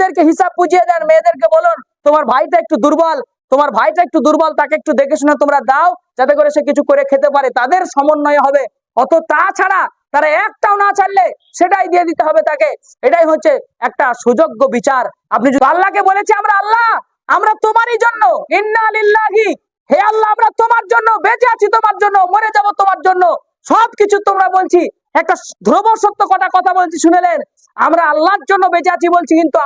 মেয়েদেরকে হিসাব বুঝিয়ে দেন, মেয়েদেরকে বলুন তোমার ভাইটা একটু দুর্বল, তোমার ভাইটা একটু দুর্বল, তাকে একটু দেখে শুনে তোমরা দাও, যাতে করে সে কিছু করে খেতে পারে, তাদের সমন্বয় হবে। অত তাছাড়া তারা একটাও না ছাড়লে সেটাই দিয়ে দিতে হবে তাকে। এটাই হচ্ছে একটা সুযোগ্য বিচার। আপনি যদি আল্লাহকে বলেছে আমরা আল্লাহ, আমরা তোমারই জন্য, ইন্না লিল্লাহি, হে আল্লাহ আমরা তোমার জন্য বেঁচে আছি, তোমার জন্য মরে যাব তোমার জন্য, সবকিছু তোমরা বলছি, একটা ধ্রুব সত্য কথা বলছি শুনেলেন, আমরা আল্লাহর জন্য বেঁচে আছি বলছি, কিন্তু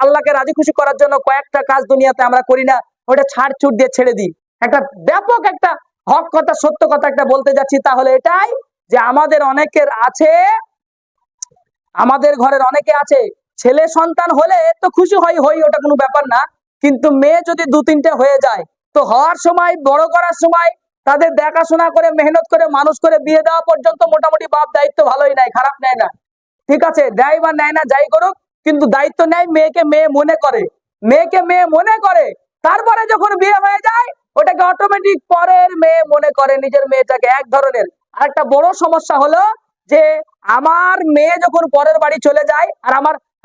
আল্লাহকে রাজি খুশি করার জন্য কয়েকটা কাজ দুনিয়াতে আমরা করি না, ওটা ছাড় ছুট দিয়ে ছেড়ে দিই। একটা ব্যাপক একটা হক কথা সত্য কথা একটা বলতে যাচ্ছি, তাহলে এটাই যে আমাদের অনেকের আছে, আমাদের ঘরের অনেকে আছে, ছেলে সন্তান হলে তো খুশি হই, ওটা কোনো ব্যাপার না, কিন্তু মেয়ে যদি দু তিনটে হয়ে যায় তো হওয়ার সময়, বড় করার সময় তাদের দেখাশোনা করে মেহনত করে মানুষ করে বিয়ে দেওয়া পর্যন্ত মোটামুটি বাপ দায়িত্ব ভালোই নেয়, খারাপ নেয় না, ঠিক আছে, দেয় বা নেয় না যাই করুক, কিন্তু দায়িত্ব নেয়, মেয়েকে মেয়ে মনে করে, মেয়েকে মেয়ে মনে করে। তারপরে যখন বিয়ে হয়ে যায় ওটাকে অটোমেটিক পরের মেয়ে মনে করে নিজের মেয়েটাকে, এক ধরনের। আর একটা বড় সমস্যা হলো যে আমার মেয়ে যখন পরের বাড়ি চলে যায়, আর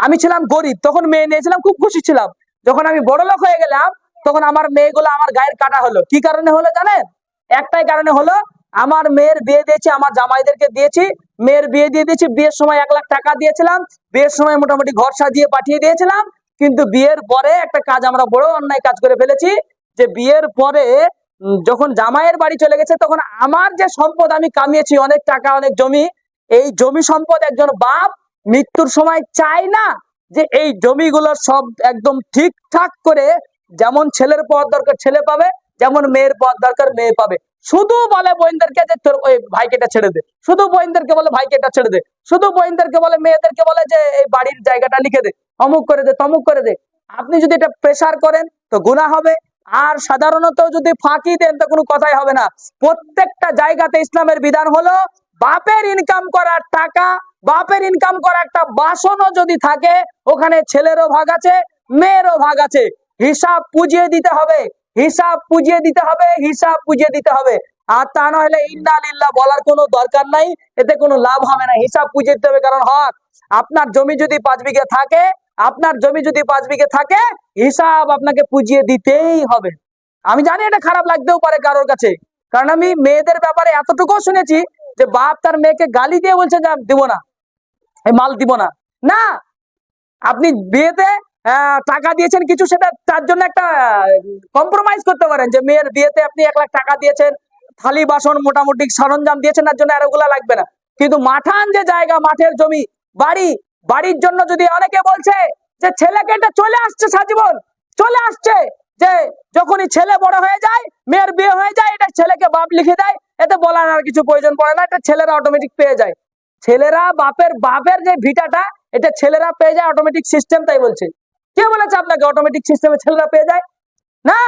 আমি ছিলাম গরিব, তখন মেয়ে নিয়েছিলাম, খুব খুশি ছিলাম। যখন আমি বড় লোক হয়ে গেলাম তখন আমার মেয়েগুলো আমার গায়ের কাটা হলো। কি কারণে হলো জানেন? একটাই কারণে হলো, আমার মেয়ের বিয়ে দিয়েছি, আমার জামাইদেরকে দিয়েছি, মেয়ের বিয়ে দিয়ে দিয়েছি, বিয়ের সময় 1 লাখ টাকা দিয়েছিলাম, বিয়ের সময় মোটামুটি ঘর সাজিয়ে পাঠিয়ে দিয়েছিলাম, কিন্তু বিয়ের পরে একটা কাজ আমরা বড় অন্যায় কাজ করে ফেলেছি, যে বিয়ের পরে যখন জামাইয়ের বাড়ি চলে গেছে তখন আমার যে সম্পদ আমি কামিয়েছি, অনেক টাকা অনেক জমি, এই জমি সম্পদ একজন বাপ মৃত্যুর সময় চায় না যে এই জমিগুলো সব একদম ঠিকঠাক করে, যেমন ছেলের পাওয়ার দরকার ছেলে পাবে, যেমন মেয়ের পাওয়ার দরকার মেয়ে পাবে। শুধু বলে বোনদেরকে যে তোর ওই ভাইকেটা ছেড়ে দে, শুধু বোনদেরকে বলে ভাইকেটা ছেড়ে দে, শুধু বোনদেরকে বলে, মেয়েদেরকে বলে যে এই বাড়ির জায়গাটা লিখে দে, অমুক করে দে, তমুক করে দে। আপনি যদি এটা প্রেসার করেন তো গুনাহ হবে, আর সাধারণত যদি ফাঁকি দেন তো কোনো কথাই হবে না। প্রত্যেকটা জায়গাতে ইসলামের বিধান হলো, বাপের ইনকাম করার টাকা, বাপের ইনকাম করা একটা বাসনও যদি থাকে, ওখানে ছেলেরও ভাগ আছে, মেয়েরও ভাগ আছে, হিসাব বুঝিয়ে দিতে হবে, হিসাব বুঝিয়ে দিতে হবে, হিসাব বুঝিয়ে দিতে হবে। আর তা না হলে ইন্না লিল্লাহ বলার কোনো দরকার নাই, এতে কোনো লাভ হবে না, হিসাব বুঝিয়ে দিতে হবে। কারণ হক, আপনার জমি যদি 5 বিঘে থাকে, আপনার জমি যদি 5 বিঘে থাকে, হিসাব আপনাকে বুঝিয়ে দিতেই হবে। আমি জানি এটা খারাপ লাগতেও পারে কারোর কাছে, কারণ আমি মেয়েদের ব্যাপারে এতটুকু শুনেছি যে বাপ তার মেয়েকে গালি দিয়ে বলছে যে দিব না, এই মাল দিব না। না, আপনি বিয়েতে টাকা দিয়েছেন কিছু, সেটা তার জন্য একটা কম্প্রোমাইজ করতে পারেন, যে মেয়ের বিয়েতে আপনি 1 লাখ টাকা দিয়েছেন, থালি বাসন মোটামুটি সরঞ্জাম দিয়েছেন, তার জন্য আর ওগুলা লাগবে না। কিন্তু মাঠান যে জায়গা, মাঠের জমি, বাড়ি, বাড়ির জন্য যদি অনেকে বলছে যে ছেলেকে এটা চলে আসছে সাজীবন, চলে আসছে, যে যখনই ছেলে বড় হয়ে যায়, মেয়ের বিয়ে হয়ে যায়, এটা ছেলেকে বাপ লিখে দেয়, এতে বলার আর কিছু প্রয়োজন পড়ে না, এটা ছেলেরা অটোমেটিক পেয়ে যায়। ছেলেরা বাপের যে ভিটাটা, এটা ছেলেরা পেয়ে যায় অটোমেটিক সিস্টেম, তাই বলছে। কে বলেছে আপনাকে অটোমেটিক সিস্টেমে ছেলেরা পেয়ে যায়? না,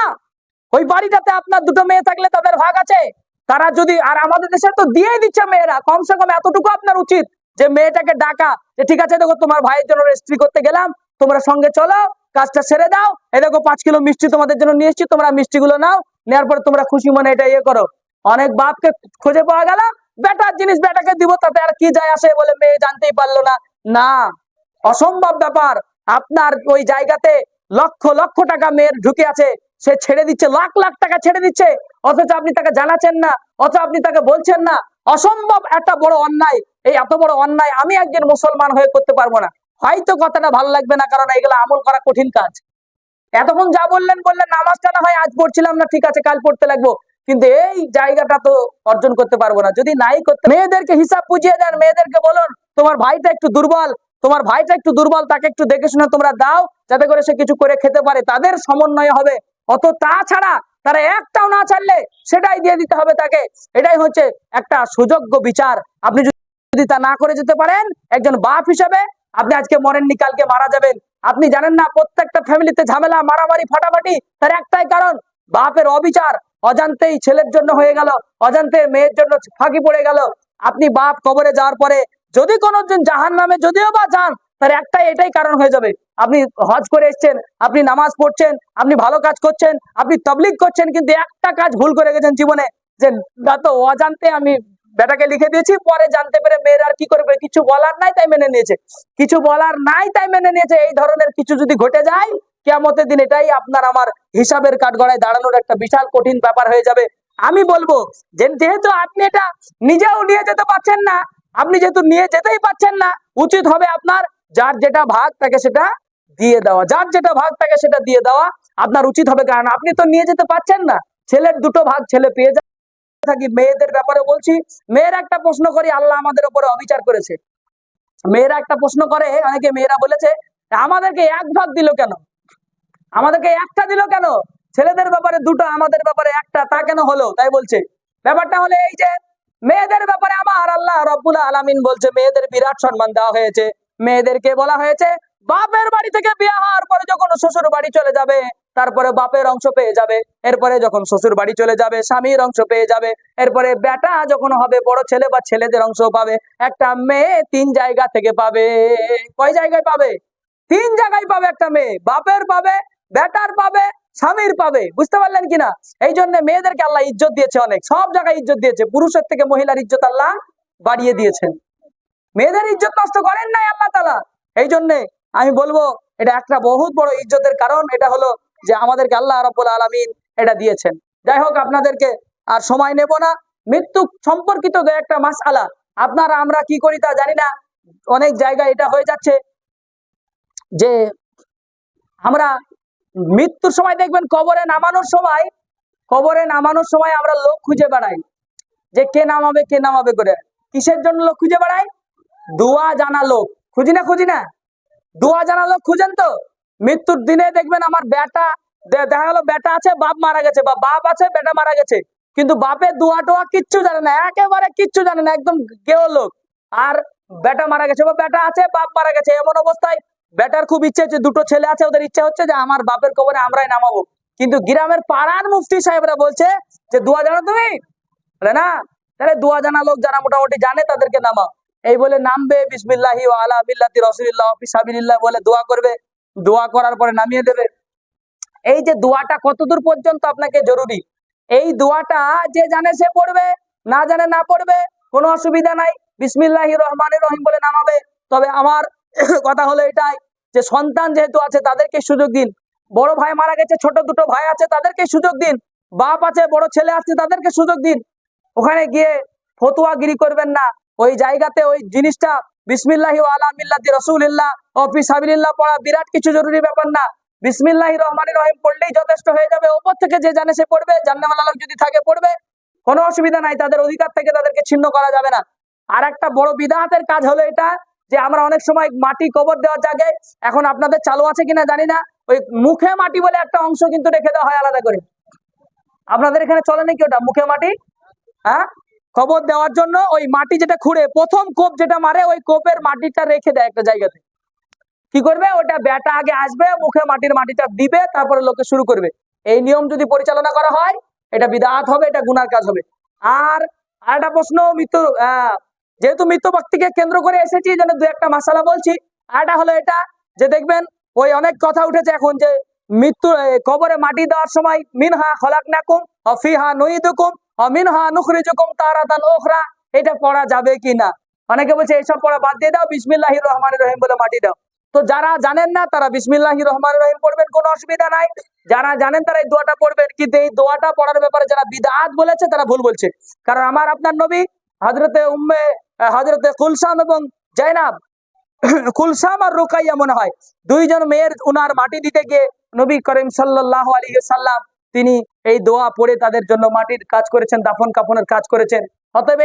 ওই বাড়িটাতে আপনার 2টো মেয়ে থাকলে তাদের ভাগ আছে, তারা যদি, আর আমাদের দেশে তো দিয়েই দিচ্ছে মেয়েরা, কমসে কম এতটুকু আপনার উচিত যে মেয়েটাকে ডাকা, যে ঠিক আছে দেখো তোমার ভাইয়ের জন্য রেজিস্ট্রি করতে গেলাম, তোমরা সঙ্গে চলো, কাজটা সেরে দাও, এই দেখো 5 কিলো মিষ্টি তোমাদের জন্য নিয়ে এসেছি, তোমরা মিষ্টিগুলো নাও, নেওয়ার পরে তোমরা খুশি মনে এটা ইয়ে করো। অনেক বাপকে খুঁজে পাওয়া গেল, বেটার জিনিস বেটাকে দিব, তাতে আর কি যায় আসে, বলে মেয়ে জানতেই পারলো না। না, অসম্ভব ব্যাপার। আপনার ওই জায়গাতে লক্ষ লক্ষ টাকা মেয়ের ঢুকে আছে, সে ছেড়ে দিচ্ছে, লাখ লাখ টাকা ছেড়ে দিচ্ছে, অথচ আপনি তাকে জানাচ্ছেন না, অথচ আপনি তাকে বলছেন না। অসম্ভব একটা বড় অন্যায়। এই এত বড় অন্যায় আমি একজন মুসলমান হয়ে করতে পারবো না। হয়তো কথাটা ভালো লাগবে না, কারণ এগুলো আমল করা কঠিন কাজ। এতক্ষণ যা বললেন নামাজটা না হয় আজ পড়ছিলাম না, ঠিক আছে কাল পড়তে লাগবো, কিন্তু এই জায়গাটা তো অর্জন করতে পারবো না যদি নাই করতে। মেয়েদেরকে হিসাব বুঝিয়ে দেন, মেয়েদেরকে বলুন তোমার ভাইটা একটু দুর্বল, তোমার ভাইটা একটু দুর্বল, তাকে একটু দেখে শুনে তোমরা দাও, যাতে করে সে কিছু করে খেতে পারে, তাদের সমন্বয় হবে। অত তাছাড়া তারা একটাও না ছাড়লে সেটাই দিয়ে দিতে হবে তাকে। এটাই হচ্ছে একটা সুযোগ্য বিচার। আপনি যদি তা না করে যেতে পারেন, একজন বাপ হিসেবে আপনি আজকে মরেননি, কালকে মারা যাবেন। আপনি জানেন না প্রত্যেকটা ফ্যামিলিতে ঝামেলা, মারামারি, ফাটাফাটি, তার একটাই কারণ, বাপের অবিচার। অজান্তেই ছেলের জন্য হয়ে গেল, অজান্তে মেয়ের জন্য ফাঁকি পড়ে গেল। আপনি বাপ কবরে যাওয়ার পরে যদি কোনোদিন জাহান্নামে যদিও বা যান, তার এটাই কারণ হয়ে যাবে, আপনি হজ করে এসেছেন, আপনি নামাজ পড়ছেন, আপনি ভালো কাজ করছেন, আপনি তাবলীগ করছেন, কিন্তু একটা কাজ ভুল করে গেছেন জীবনে, যে না তো অজান্তে আমি বেটাকে লিখে দিয়েছি, পরে জানতে পেরে মেয়ের আর কি করবে, কিছু বলার নাই তাই মেনে নিয়েছে, কিছু বলার নাই তাই মেনে নিয়েছে। এই ধরনের কিছু যদি ঘটে যায় কিয়ামতের দিন এটাই আপনার আমার হিসাবের কাঠগড়ায় দাঁড়ানোর একটা বিশাল কঠিন ব্যাপার হয়ে যাবে। আমি বলবো যে যেহেতু আপনি এটা নিজেও নিয়ে যেতে পারছেন না, আপনি যেহেতু নিয়ে যেতেই পারছেন না, উচিত হবে আপনার যার যেটা ভাগ তাকে সেটা দিয়ে দেওয়া, যার যেটা ভাগ তাকে সেটা দিয়ে দেওয়া আপনার উচিত হবে। কারণ আপনি তো নিয়ে যেতে পারছেন না, ছেলের দুটো ভাগ ছেলে পেয়ে যায়। থাকি মেয়েদের ব্যাপারে বলছি, মেয়েরা একটা প্রশ্ন করি, আল্লাহ আমাদের উপরে অবিচার করেছে। মেয়েরা একটা প্রশ্ন করে, অনেকে মেয়েরা বলেছে আমাদেরকে এক ভাগ দিল কেন, আমাদেরকে একটা দিল কেন, ছেলেদের ব্যাপারে দুটো আমাদের ব্যাপারে একটা, তা কেন হলো? তাই বলছে ব্যাপারটা হলে এই যে মেয়েদের ব্যাপারে আমার আল্লাহ রব্বুল আলামিন বলছে মেয়েদের বিরাট সম্মান দেওয়া হয়েছে। মেয়েদেরকে বলা হয়েছে বাপের বাড়ি থেকে বিয়ে হওয়ার পরে যখন শ্বশুর বাড়ি চলে যাবে তারপরে বাপের অংশ পেয়ে যাবে, এরপরে যখন শ্বশুর বাড়ি চলে যাবে স্বামীর অংশ পেয়ে যাবে, এরপরে বেটা যখন হবে বড় ছেলে বা ছেলেদের অংশ পাবে। একটা মেয়ে 3 জায়গা থেকে পাবে। কয় জায়গায় পাবে? 3 জায়গায় পাবে একটা মেয়ে, বাপের পাবে, বেটার পাবে, স্বামীর পাবে। বুঝতে পারলেন কিনা? এই জন্য মেয়েদেরকে আল্লাহ ইজ্জত দিয়েছে, অনেক সব জায়গায় ইজ্জত দিয়েছে, পুরুষের থেকে মহিলার ইজ্জত আল্লাহ বাড়িয়ে দিয়েছেন, মেয়েদের ইজ্জত নষ্ট করেন নাই আল্লাহ তাআলা। এই জন্য আমি বলবো এটা একটা বহুত বড় ইজ্জতের কারণ, এটা হলো যে আমাদেরকে আল্লাহ রাব্বুল আলামিন এটা দিয়েছেন। যাই হোক, আপনাদেরকে আর সময় নেব না। মৃত্যু সম্পর্কিত একটা মাসআলা আপনারা আমরা কি করি তা জানি না, অনেক জায়গায় এটা হয়ে যাচ্ছে যে আমরা মৃত্যুর সময় দেখবেন কবরে নামানোর সময় আমরা লোক খুঁজে বেড়াই যে কে নামাবে করে। কিসের জন্য লোক খুঁজে বেড়াই? দোয়া জানা লোক খুঁজি না? দোয়া জানা লোক খুঁজেন তো। মৃত্যুর দিনে দেখবেন আমার বেটা, দেখা গেল বেটা আছে বাপ মারা গেছে, বা বাপ আছে বেটা মারা গেছে, কিন্তু বাপের দোয়া টোয়া কিচ্ছু জানে না, একেবারে কিচ্ছু জানে না, একদম কেউ লোক। আর বেটা মারা গেছে বা বেটা আছে বাপ মারা গেছে, এমন অবস্থায় বেটার খুব ইচ্ছে হচ্ছে, দুটো ছেলে আছে ওদের ইচ্ছা হচ্ছে যে আমার বাপের কবরে আমরাই নামাবো, কিন্তু গ্রামের পাড়ার মুফতি সাহেবরা বলছে যে দোয়া জানো তুমি? বলে না, তাহলে দোয়া জানা লোক যারা মোটামুটি জানে তাদেরকে নামাও। এই বলে নামবে, বিসমিল্লাহি ওয়া আলা মিল্লাতি রাসূলিল্লাহ ফি সাবিলিল্লাহ বলে দোয়া করবে, দোয়া করার পরে নামিয়ে দেবে। এই যে দোয়াটা কতদূর পর্যন্ত আপনাকে জরুরি, এই দোয়াটা যে জানে সে পড়বে, না জানে না পড়বে, কোনো অসুবিধা নাই, বিসমিল্লাহির রহমানির রহিম বলে নামাবে। তবে আমার কথা হলো এটাই যে সন্তান যেহেতু আছে তাদেরকে সুযোগ দিন, বড় ভাই মারা গেছে ছোট দুটো ভাই আছে তাদেরকে সুযোগ দিন, বাপ আছে বড় ছেলে আছে তাদেরকে সুযোগ দিন। ওখানে গিয়ে ফতুয়াগিরি করবেন না, ওই জায়গাতে ওই জিনিসটা বিসমিল্লাহি ওয়া আলা মিল্লাতি রাসূলিল্লাহ ওয়া ফি সাবিলিল্লাহ পড়া বিরাট কিছু জরুরি ব্যাপার না। বিসমিল্লাহির রহমানির রহিম পড়লেই যথেষ্ট হয়ে যাবে। ওপর থেকে যে জানে সে পড়বে, জান্নাতওয়ালা লোক যদি থাকে পড়বে, কোনো অসুবিধা নাই, তাদের অধিকার থেকে তাদেরকে ছিন্ন করা যাবে না। আর একটা বড় বিদআতের কাজ হলো এটা যে আমরা অনেক সময় মাটি কবর দেওয়ার জায়গায়, এখন আপনাদের চালু আছে কিনা জানি না, ওই মুখে মাটি বলে একটা অংশ কিন্তু রেখে দেওয়া হয় আলাদা করে। আপনাদের এখানে চলে নাকি ওটা মুখে মাটি? হ্যাঁ, কবর দেওয়ার জন্য ওই মাটি যেটা খুঁড়ে প্রথম কোপ যেটা মারে, ওই কোপের মাটিটা রেখে দেয় একটা জায়গাতে। কি করবে, ওটা বেটা আগে আসবে, মুখে মাটিটা দিবে, তারপরে লোকে শুরু করবে। এই নিয়ম যদি পরিচালনা করা হয় এটা বিদআত হবে, এটা গুনার কাজ হবে। আর একটা প্রশ্ন, মৃত্যু যেহেতু মৃত্যু ব্যক্তিকে কেন্দ্র করে এসেছি যেন দু একটা মাসালা বলছি। আরটা হলো এটা যে দেখবেন ওই অনেক কথা উঠেছে এখন যে মৃত্যু কবরে মাটি দেওয়ার সময় মিনহা খলাকনাকুম ওয়া ফিহা নুইদুকুম ওয়া মিনহা নুখরিজুকুম তারাতান উখরা, এটা পড়া যাবে কিনা? অনেকে বলছে এইসব পড়া বাদ দিয়ে দাও, বিসমিল্লাহির রহমানির রহিম বলে মাটি দাও। তো যারা জানেন না তারা বিসমিল্লাহির রহমানির রহিম পড়বেন, কোনো অসুবিধা নাই। যারা জানেন তারা এই দোয়াটা পড়বেন, কিন্তু এই দোয়াটা পড়ার ব্যাপারে যারা বিদআত বলেছে তারা ভুল বলছে। কারণ আমার আপনার নবী হযরতে কুলসাম এবং জাইনাব, কুলসাম আর রুকাইয়া মনে হয় দুইজন মেয়ের উনার মাটি দিতে গিয়ে নবী করিম সাল্লাল্লাহু আলাইহি ওয়াসাল্লাম তিনি এই দোয়া পড়ে তাদের জন্য মাটির কাজ করেছেন, দাফন কাফনের কাজ করেছেন। অতএব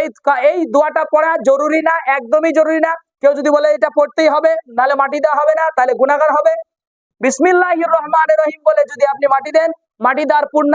এই দোয়াটা পড়া জরুরি না, একদমই জরুরি না। কেউ যদি বলে এটা পড়তেই হবে নাহলে মাটি দেওয়া হবে না, তাহলে গুনাহগার হবে। বিসমিল্লাহির রহমানির রহিম বলে যদি আপনি মাটি দেন, মাটি দেওয়ার পূর্ণাঙ্গ